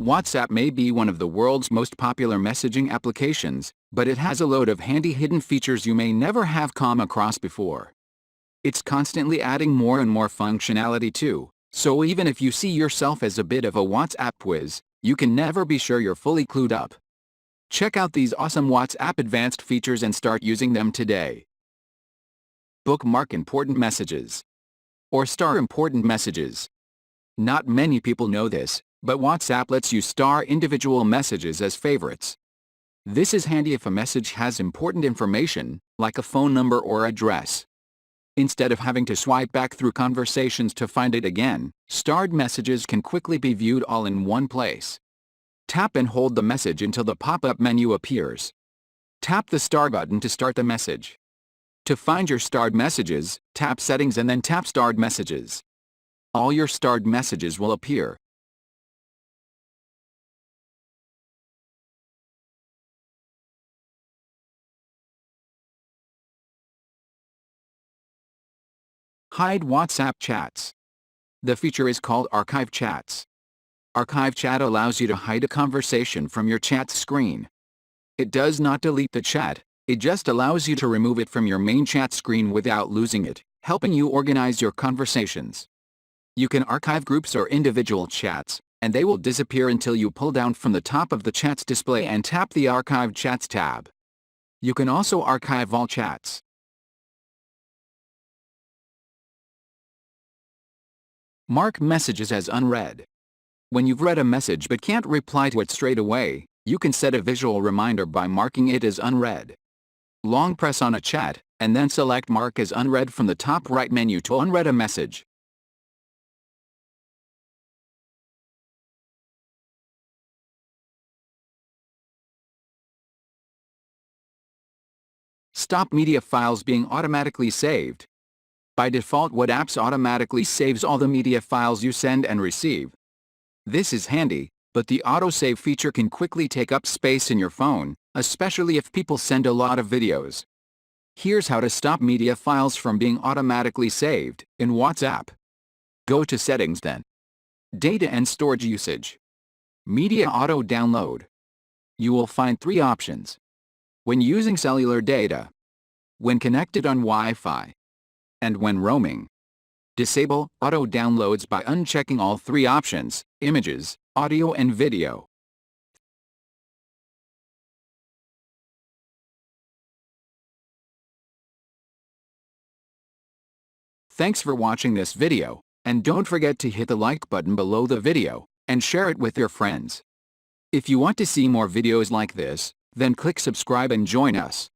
WhatsApp may be one of the world's most popular messaging applications, but it has a load of handy hidden features you may never have come across before. It's constantly adding more and more functionality too, so even if you see yourself as a bit of a WhatsApp whiz, you can never be sure you're fully clued up. Check out these awesome WhatsApp advanced features and start using them today. Bookmark important messages. Or star important messages. Not many people know this, but WhatsApp lets you star individual messages as favorites. This is handy if a message has important information, like a phone number or address. Instead of having to swipe back through conversations to find it again, starred messages can quickly be viewed all in one place. Tap and hold the message until the pop-up menu appears. Tap the star button to start the message. To find your starred messages, tap Settings and then tap Starred Messages. All your starred messages will appear. Hide WhatsApp chats. The feature is called Archive Chats. Archive Chat allows you to hide a conversation from your chat screen. It does not delete the chat, it just allows you to remove it from your main chat screen without losing it, helping you organize your conversations. You can archive groups or individual chats, and they will disappear until you pull down from the top of the chat's display and tap the Archive Chats tab. You can also archive all chats. Mark messages as unread. When you've read a message but can't reply to it straight away, you can set a visual reminder by marking it as unread. Long press on a chat, and then select Mark as unread from the top right menu to unread a message. Stop media files being automatically saved. By default, WhatsApp automatically saves all the media files you send and receive. This is handy, but the autosave feature can quickly take up space in your phone, especially if people send a lot of videos. Here's how to stop media files from being automatically saved in WhatsApp. Go to Settings, then Data and Storage Usage. Media Auto Download. You will find three options. When using cellular data, when connected on Wi-Fi, and when roaming. Disable auto downloads by unchecking all three options: images, audio and video. Thanks for watching this video, and don't forget to hit the like button below the video, and share it with your friends. If you want to see more videos like this, then click subscribe and join us.